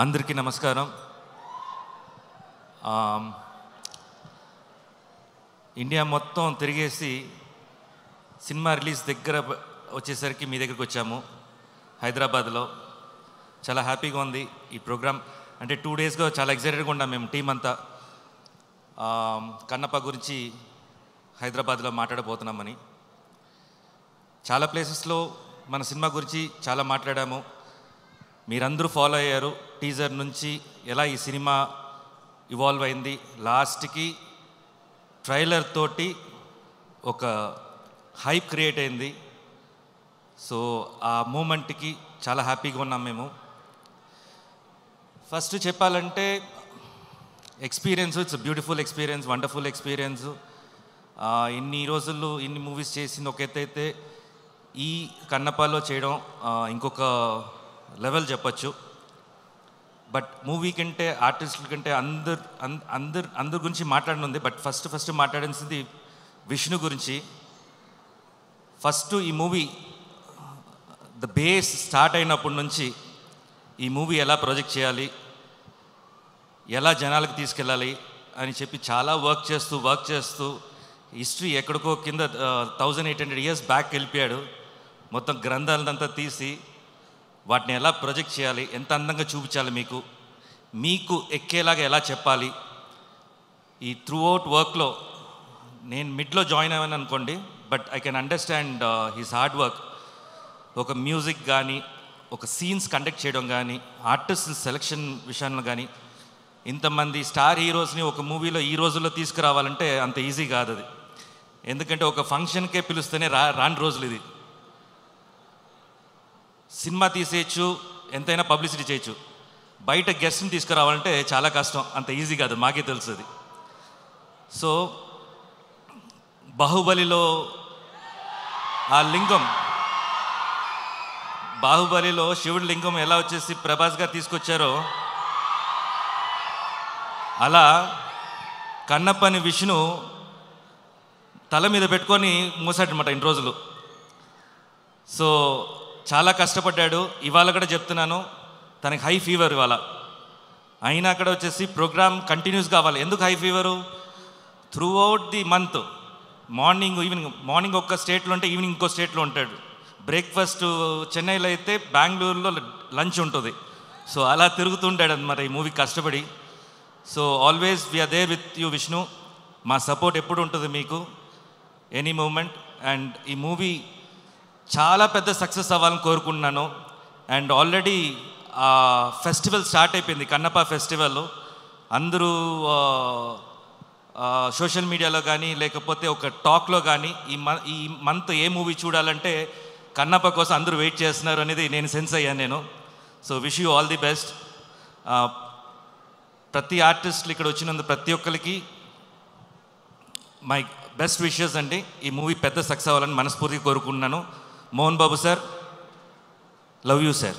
అందరికీ నమస్కారం. ఇండియా మొత్తం తిరిగేసి సినిమా రిలీజ్ దగ్గర వచ్చేసరికి మీ దగ్గరికి వచ్చాము హైదరాబాద్లో. చాలా హ్యాపీగా ఉంది ఈ ప్రోగ్రామ్. అంటే 2 డేస్గా చాలా ఎక్సైటెడ్గా ఉన్నాం మేము టీం అంతా. కన్నప్ప గురించి హైదరాబాద్లో మాట్లాడబోతున్నామని. చాలా ప్లేసెస్లో మన సినిమా గురించి చాలా మాట్లాడాము. మీరందరూ ఫాలో అయ్యారు. టీజర్ నుంచి ఎలా ఈ సినిమా ఇవాల్వ్ అయింది, లాస్ట్కి ట్రైలర్ తోటి ఒక హైప్ క్రియేట్ అయింది. సో ఆ మూమెంట్కి చాలా హ్యాపీగా ఉన్నాం మేము. ఫస్ట్ చెప్పాలంటే experience, it's beautiful experience, wonderful experience. ఇన్ని రోజులు ఇన్ని మూవీస్ చేసింది ఒక ఎత్తు అయితే, ఈ కన్నప్పలో చేయడం ఇంకొక లెవెల్ చెప్పచ్చు. బట్ మూవీ కంటే ఆర్టిస్టుల కంటే అందరి గురించి మాట్లాడనుంది. బట్ ఫస్ట్ మాట్లాడాల్సింది విష్ణు గురించి. ఫస్ట్ ఈ మూవీ ద బేస్ స్టార్ట్ అయినప్పటి నుంచి ఈ మూవీ ఎలా ప్రొజెక్ట్ చేయాలి, ఎలా జనాలకు తీసుకెళ్ళాలి అని చెప్పి చాలా వర్క్ చేస్తూ హిస్టరీ ఎక్కడికో కింద 1800 years బ్యాక్ వెళ్ళిపోయాడు. మొత్తం గ్రంథాలంతా తీసి వాటిని ఎలా ప్రొజెక్ట్ చేయాలి, ఎంత అందంగా చూపించాలి, మీకు ఎక్కేలాగా ఎలా చెప్పాలి. ఈ త్రూ అవుట్ వర్క్లో నేను మిడ్లో జాయిన్ అయ్యాను అనుకోండి, but I can understand his hard work. ఒక మ్యూజిక్ కానీ, ఒక సీన్స్ కండక్ట్ చేయడం కానీ, ఆర్టిస్ట్ సెలెక్షన్ విషయంలో కానీ, ఇంతమంది స్టార్ హీరోస్ని ఒక మూవీలో ఈ రోజుల్లో తీసుకురావాలంటే అంత ఈజీ కాదు అది. ఎందుకంటే ఒక ఫంక్షన్కే పిలుస్తేనే రాని రోజులు ఇది. సినిమా తీసేయచ్చు, ఎంతైనా పబ్లిసిటీ చేయొచ్చు. బయట గెస్ట్ని తీసుకురావాలంటే చాలా కష్టం, అంత ఈజీ కాదు, మాకే తెలుస్తుంది. సో బాహుబలిలో ఆ లింగం, బాహుబలిలో శివుడి లింగం ఎలా వచ్చేసి ప్రభాస్ గారు తీసుకొచ్చారో, అలా కన్నప్పని విష్ణు తల మీద పెట్టుకొని మూసాడనమాట ఇన్ని రోజులు. సో చాలా కష్టపడ్డాడు. ఇవాళ కూడా చెప్తున్నాను, తనకి హై ఫీవర్ ఇవాళ. అయినా అక్కడ వచ్చేసి ప్రోగ్రామ్ కంటిన్యూస్ కావాలి. ఎందుకు high fever? Through out the month morning ఒక స్టేట్లో ఉంటే ఈవినింగ్ ఇంకో స్టేట్లో ఉంటాడు. బ్రేక్ఫాస్ట్ చెన్నైలో అయితే బెంగళూరులో లంచ్ ఉంటుంది. సో అలా తిరుగుతుంటాడు అన్నమాట ఈ మూవీ కష్టపడి. So always we are there with you Vishnu. మా సపోర్ట్ ఎప్పుడు ఉంటుంది మీకు, ఎనీ మూమెంట్. అండ్ ఈ మూవీ చాలా పెద్ద సక్సెస్ అవ్వాలని కోరుకుంటున్నాను. అండ్ ఆల్రెడీ ఫెస్టివల్ స్టార్ట్ అయిపోయింది, కన్నప్ప ఫెస్టివల్. అందరూ సోషల్ మీడియాలో కానీ లేకపోతే ఒక టాక్లో కానీ ఈ మంత్ ఏ మూవీ చూడాలంటే కన్నప్ప కోసం అందరూ వెయిట్ చేస్తున్నారు అనేది నేను సెన్స్ అయ్యాను నేను. So wish you all the best. ప్రతి ఆర్టిస్టులు ఇక్కడ వచ్చినందుకు ప్రతి ఒక్కరికి మై బెస్ట్ విషెస్ అండి. ఈ మూవీ పెద్ద సక్సెస్ అవ్వాలని మనస్ఫూర్తిగా కోరుకుంటున్నాను. Mohan Babu sir, love you sir.